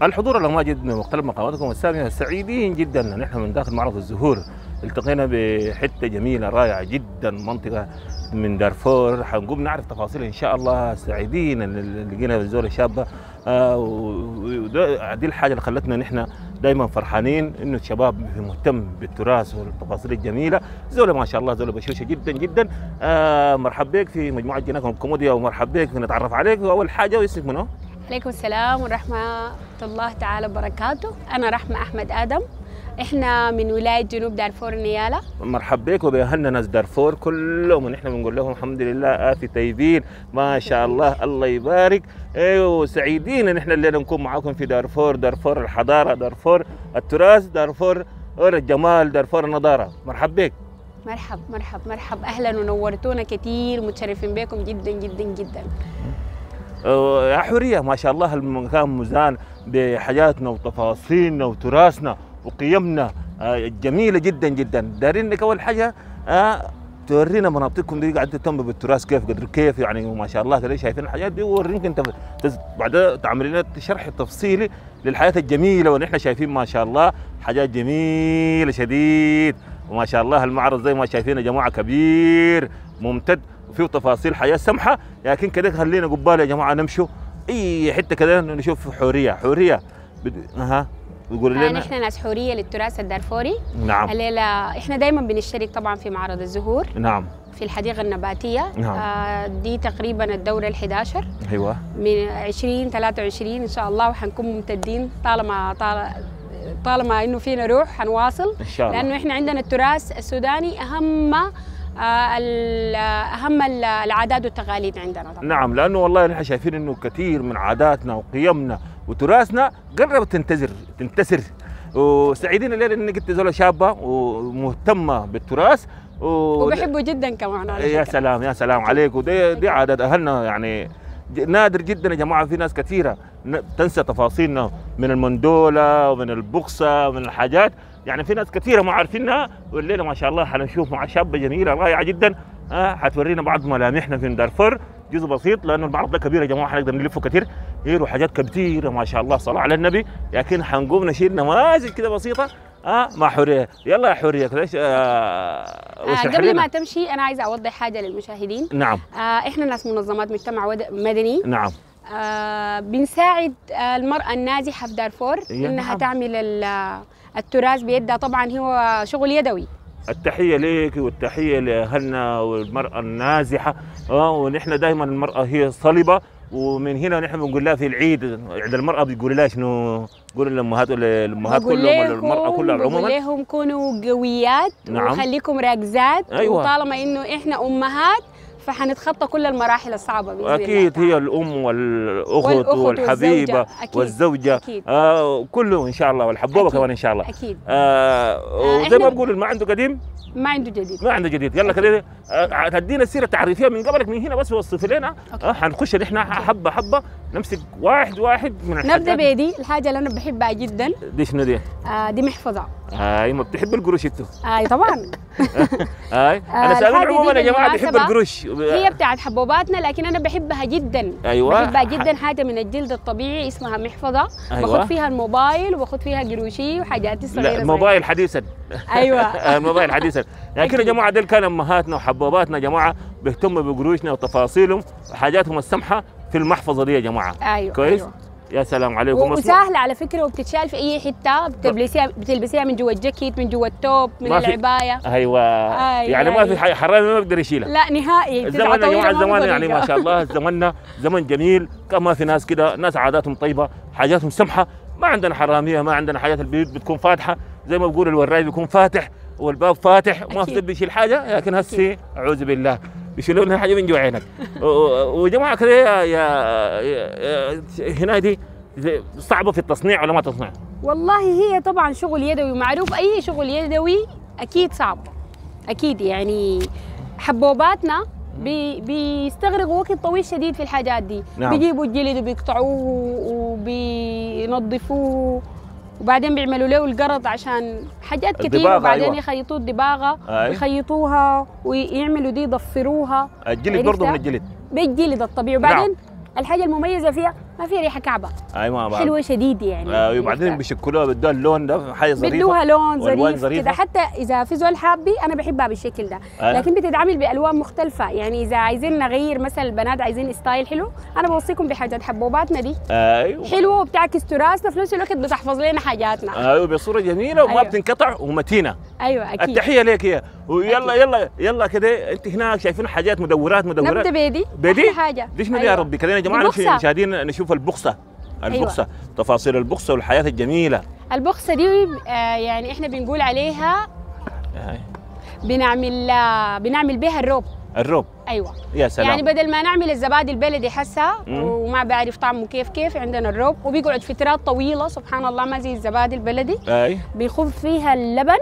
الحضور الأماجد من مختلف مقاماتكم السامية سعيدين جدا ان احنا من داخل معرض الزهور التقينا بحته جميله رائعه جدا، منطقه من دارفور حنقوم نعرف تفاصيل ان شاء الله. سعيدين ان لقينا زوله شابه ودي الحاجه اللي خلتنا نحن دائما فرحانين انه الشباب مهتم بالتراث والتفاصيل الجميله. زوله ما شاء الله زوله بشوشه جدا جدا. مرحبا بك في مجموعه جناكم الكوميديا ومرحبا بك نتعرف عليك. واول حاجه واسمك منو؟ عليكم السلام ورحمة الله تعالى وبركاته. أنا رحمة أحمد آدم، إحنا من ولاية جنوب دارفور النيالة. مرحبا بك وبأهلنا ناس دارفور كلهم، ونحن بنقول لهم الحمد لله في طيبين ما شاء الله، الله يبارك. ايوه سعيدين ان احنا الليله نكون معاكم في دارفور، دارفور الحضاره، دارفور التراث، دارفور الجمال، دارفور النضاره. مرحبا بك. مرحب أهلا ونورتونا كثير، متشرفين بكم جدا جدا جدا. يا حورية ما شاء الله المكان مزان بحاجاتنا وتفاصيلنا وتراثنا وقيمنا جميلة جدا جدا. دارين لك أول حاجة تورينا مناطقكم دي قاعدة تهتم بالتراث كيف قدر كيف يعني ما شاء الله كده شايفين الحاجات دي، وورينك انت بعدها تعمل لنا شرح تفصيلي للحياة الجميلة، ونحن شايفين ما شاء الله حاجات جميلة شديد. وما شاء الله المعرض زي ما شايفين يا جماعة كبير ممتد وفيه تفاصيل حياة سمحة، لكن كده خلينا قبال يا جماعة نمشوا أي حتة كده نشوف حورية بيقول لنا. نحن ناس حورية للتراث الدارفوري. نعم. الليلة احنا دايما بنشترك طبعا في معرض الزهور. نعم. في الحديقة النباتية. نعم. دي تقريبا الدورة ال11. ايوه. من 2023 ان شاء الله، وحنكون ممتدين طالما انه فينا روح حنواصل ان شاء الله، لانه احنا عندنا التراث السوداني اهم العادات والتقاليد عندنا طبعا. نعم، لانه والله نحن شايفين انه كثير من عاداتنا وقيمنا وتراثنا قربت تنتثر وسعيدين الليله انك انت زوله شابه ومهتمه بالتراث وبحبه جدا كمان. يا سلام يا سلام عليك. ودي عادات اهلنا يعني نادر جدا يا جماعه. في ناس كثيره تنسى تفاصيلنا من المندوله ومن البقصه ومن الحاجات، يعني في ناس كثيره ما عارفينها. والليله ما شاء الله حنشوف مع شابه جميله رائعه جدا حتورينا بعض ملامحنا في دارفور جزء بسيط، لانه المعرض ده كبير يا جماعه حنقدر نلفه كثير وحاجات كثيره ما شاء الله صلاه على النبي. لكن حنقوم نشيل نماذج كده بسيطه مع حوريه. يلا يا حوريه كده قبل ما تمشي انا عايزه اوضح حاجه للمشاهدين. نعم. احنا ناس منظمات مجتمع مدني. نعم. بنساعد المرأة النازحة في دارفور انها نعم. تعمل التراث بيدها، طبعا هو شغل يدوي. التحية ليك والتحية لأهلنا والمرأة النازحة. ونحن دائما المرأة هي صلبة، ومن هنا نحن بنقول لها في العيد عند المرأة بتقول لها شنو؟ قول للأمهات كلهم ولا المرأة كلها عموما؟ بقول لهم كونوا قويات. نعم. وخليكم راكزات. أيوة. وطالما إنه إحنا أمهات فحنتخطى كل المراحل الصعبة بإذن أكيد الله. هي الأم والأخت والحبيبة والزوجة كله إن شاء الله، والحبوبة كمان إن شاء الله. أكيد. وزي ما بقول ما عنده قديم ما عنده جديد. ما عنده جديد. يلا كده تدينا السيره التعريفيه من قبلك من هنا بس، وصف لنا. حنخش نحن حبه حبه نمسك واحد من الحاجات. نبدا بيدي الحاجه اللي انا بحبها جدا. دي شنو دي؟ دي محفظه. ما بتحب القروش انتوا؟ طبعا. انا سألون عموما يا جماعه بيحب القروش. هي بتاعت حبوباتنا لكن انا بحبها جدا. ايوه بحبها جدا. حاجه من الجلد الطبيعي اسمها محفظه. أيوة. باخذ فيها الموبايل وباخذ فيها قروشي وحاجات صغيره. لا الموبايل حديثا. ايوه. الموبايل حديثا. لكن يا جماعه دول كان امهاتنا وحبوباتنا يا جماعه بيهتموا بقروشنا وتفاصيلهم وحاجاتهم السمحه في المحفظه دي يا جماعه. ايوه. كويس. أيوة. يا سلام عليكم. وسهله على فكره وبتتشال في اي حته. بتلبسيها من جوا الجاكيت، من جوا التوب، من العبايه. ايوه. يعني ما في حرامي ما بيقدر يشيلها. لا نهائي. الزمن يا جماعه الزمان يعني ما شاء الله زمننا زمن جميل. كما في ناس كده ناس عاداتهم طيبه حاجاتهم سمحه، ما عندنا حراميه، ما عندنا حاجات. البيوت بتكون فاتحه زي ما بقول الوراي بيكون فاتح والباب فاتح وما في بيشيل حاجه، لكن هسه اعوذ بالله بيشيلوا لنا حاجه من جوا عينك. وجماعه كده يا هنا دي صعبه في التصنيع ولا ما تصنيع؟ والله هي طبعا شغل يدوي معروف. اي شغل يدوي اكيد صعب اكيد. يعني حبوباتنا بيستغرقوا وقت طويل شديد في الحاجات دي. نعم. بيجيبوا الجلد وبيقطعوه وبينظفوه وبعدين بيعملوا له القرض عشان حاجات كثير، وبعدين أيوة. يخيطوا الدباغه. يخيطوها ويعملوا دي يضفروها. الجلد برضه من الجلد بالجلد الطبيعي. وبعدين نعم. الحاجه المميزه فيها ما في ريحه كعبه. ايوه حلوه شديد يعني. وبعدين بيشكلوها بدها اللون ده، حاجه ظريفه، بدوها لون والوان ظريف كده. حتى اذا في زول حابي انا بحبها بالشكل ده. لكن بتتعمل بالوان مختلفه، يعني اذا عايزين نغير مثلا البنات عايزين ستايل حلو، انا بوصيكم بحاجات حبوباتنا دي. ايوه حلوه وبتعكس تراثنا، في نفس الوقت بتحفظ لنا حاجاتنا. ايوه بصوره جميله وما بتنقطع ومتينه. ايوه اكيد. التحيه لك يا ويلا يلا يلا كده. انت هناك شايفين حاجات مدورات نبدا بيدي حاجه دي شنو يا ربي كده يا جماعه المشاهدين نشوف البخصه. تفاصيل البخصه والحياه الجميله. البخصه دي يعني احنا بنقول عليها بنعمل بها الروب. ايوه يا سلام. يعني بدل ما نعمل الزبادي البلدي حسها وما بعرف طعمه كيف عندنا الروب، وبيقعد فترات طويله سبحان الله ما زي الزبادي البلدي. بيخب فيها اللبن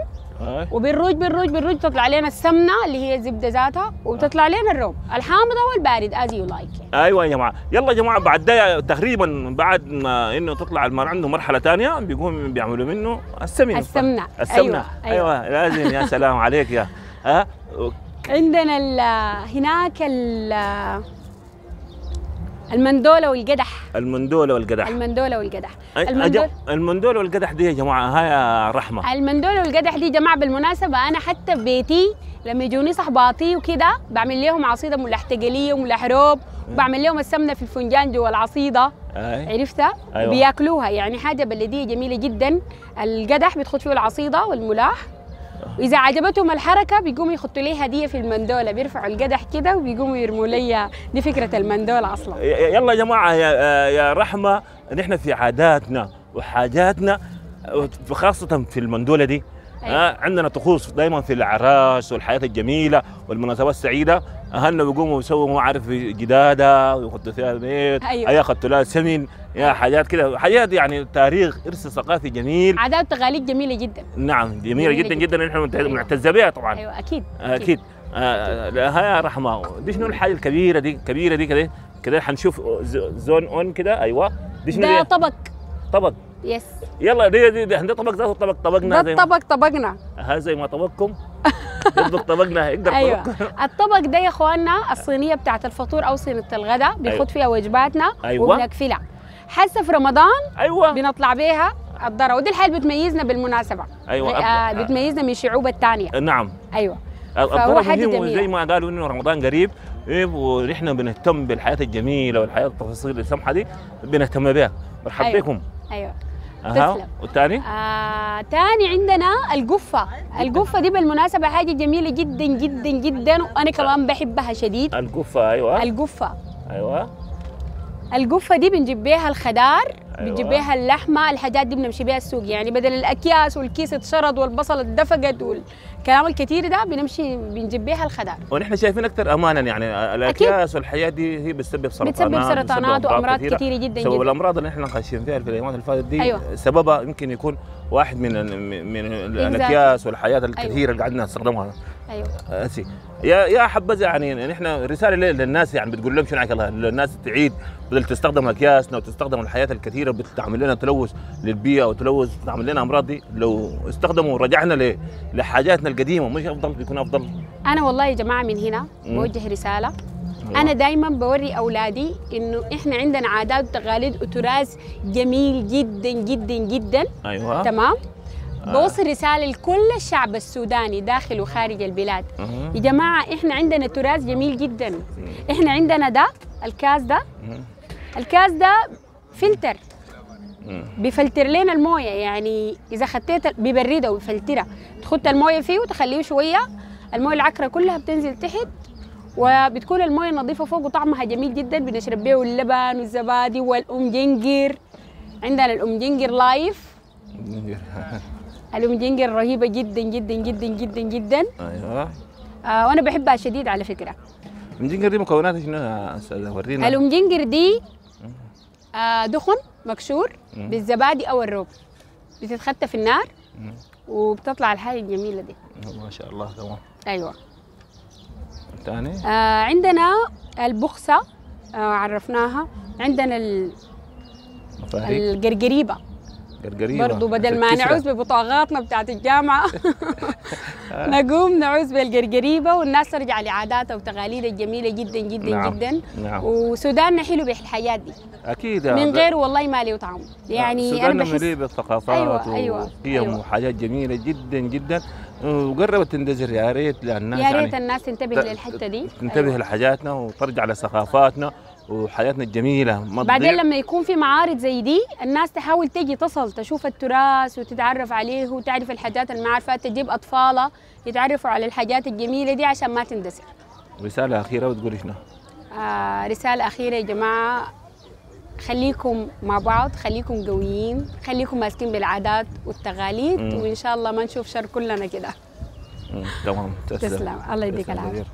وبالروج تطلع لنا السمنه اللي هي الزبده ذاتها، وبتطلع لنا الروب الحامضه والبارد از يو لايك. ايوه يا جماعه. يلا يا جماعه بعد ده تقريبا بعد ما انه تطلع المرء عنده مرحله ثانيه بيقوم بيعملوا منه السمنه. ايوه لازم. يا سلام عليك يا عندنا هناك المندوله والقدح. المندوله والقدح دي يا جماعه هاي رحمه. المندوله والقدح دي يا جماعه بالمناسبه انا حتى في بيتي لما يجوني صحباتي وكده بعمل لهم عصيده ملح تقليه وملح روب، وبعمل لهم السمنه في الفنجان جوا العصيده. عرفتها؟ بياكلوها، يعني حاجه بلديه جميله جدا. القدح بتخد فيه العصيده والملاح، وإذا عجبتهم الحركة بيقوموا يحطوا لي هدية في المندولة، بيرفعوا القدح كده وبيقوموا يرموا لي. دي فكرة المندولة أصلا. يلا يا جماعة يا رحمة، نحن في عاداتنا وحاجاتنا خاصة في المندولة دي. عندنا طقوس دائما في الأعراس والحياة الجميلة والمناسبات السعيدة. أهلنا بيقوموا يسووا ما عارف جدادة ويحطوا فيها بيت. ياخذوا لها سمن يا حاجات كده، حاجات يعني تاريخ إرث ثقافي جميل. عادات وتقاليد جميلة جدا. نعم جميلة جدا جدا. نحن معتز بها طبعا. أيوة أكيد أكيد. هيا رحمة، دي شنو الحاجة الكبيرة دي كده كده حنشوف زون اون كده. أيوة دي شنو؟ ده طبق. يس. يلا دي عندنا طبق ذاته طبقنا. ده طبقنا. ها زي ما طبقكم يطبق طبقنا يقدر. أيوة. الطبق ده يا اخواننا الصينيه بتاعت الفطور او صينيه الغداء بناخد فيها وجباتنا. وبنقفلها حاسه في رمضان. بنطلع بيها الذره، ودي الحاجه اللي بتميزنا بالمناسبه. بتميزنا من الشعوب الثانيه. نعم. ايوه. فهو حاجه جميله زي ما قالوا انه رمضان قريب. ونحن بنهتم بالحياه الجميله والحياه التفاصيل السمحه دي بنهتم بها. مرحبا بكم. ايوه. والثاني؟ ثاني عندنا القفة دي بالمناسبة حاجة جميلة جدا جدا جدا، وأنا كمان بحبها شديد. القفة. أيوة. القفة دي بنجيب بيها الخضار. بنجيب بيها اللحمة، الحاجات دي بنمشي بيها السوق، يعني بدل الأكياس والكيس اتشرد والبصل اتدفقت والكلام الكثير ده بنجيب بيها الخضار. ونحن شايفين أكثر أمانا، يعني الأكياس والحياة دي هي بتسبب سرطانات وأمراض كثيرة جدا. والأمراض اللي نحن خاشين فيها في الأيام اللي فاتت دي سببها يمكن يكون واحد من الأكياس والحياة الكثيرة اللي قعدنا نستخدمها. ايوه. يا حبذا يعني نحن رساله للناس، يعني بتقول لهم شنو الله الناس تعيد بدل تستخدم اكياسنا وتستخدم الحياه الكثيره بتعمل لنا تلوث للبيئه وتلوث بتعمل لنا امراض دي. لو استخدموا ورجعنا لحاجاتنا القديمه مش افضل بيكون افضل. انا والله يا جماعه من هنا بوجه رساله. انا دائما بوري اولادي انه احنا عندنا عادات وتقاليد وتراث جميل جدا جدا جدا. ايوه تمام. بوصل رسالة لكل الشعب السوداني داخل وخارج البلاد. يا جماعة احنا عندنا تراث جميل جدا. احنا عندنا ده الكاس ده فلتر بيفلتر لنا المويه، يعني اذا خطيت ببرده وبفلترها تخط المويه فيه وتخليه شويه، المويه العكره كلها بتنزل تحت وبتكون المويه نظيفه فوق وطعمها جميل جدا. بنشرب بيه اللبن والزبادي والام جنجر. عندنا الام جنجر لايف. الام جنجر رهيبه جدا جدا جدا جدا جدا. ايوه. وانا بحبها شديد على فكره. الام جنجر دي مكوناتها شنو يا استاذه؟ ورينا. الام جنجر دي دخن مكسور بالزبادي او الروب، بتتخطى في النار وبتطلع الحاجه الجميله دي. ما شاء الله. تمام. ايوه. الثاني عندنا البخصه عرفناها. عندنا القرقريبه. قرقريبة برضو بدل ما نعوز ببطاقاتنا بتاعت الجامعة نقوم نعوز بالقرقريبة والناس ترجع لعاداتها وتقاليدها الجميلة جدا جدا نعم. جدا. نعم. وسوداننا حلو بالحياة دي اكيد من غير والله ما له طعم. يعني سوداننا أنا مليء بالثقافات وقيم وحاجات جميلة جدا جدا وقربت تندثر. يا ريت للناس يا ريت الناس تنتبه للحتة دي، تنتبه لحاجاتنا وترجع لثقافاتنا وحياتنا الجميلة. بعدين لما يكون في معارض زي دي الناس تحاول تجي تصل تشوف التراث وتتعرف عليه وتعرف الحاجات اللي ما عارفاها، تجيب أطفالها يتعرفوا على الحاجات الجميلة دي عشان ما تندثر. رسالة أخيرة وتقولي شنو؟ رسالة أخيرة يا جماعة، خليكم مع بعض، خليكم قويين، خليكم ماسكين بالعادات والتقاليد وإن شاء الله ما نشوف شر كلنا كده. تمام. تسلم. الله يديك العافية.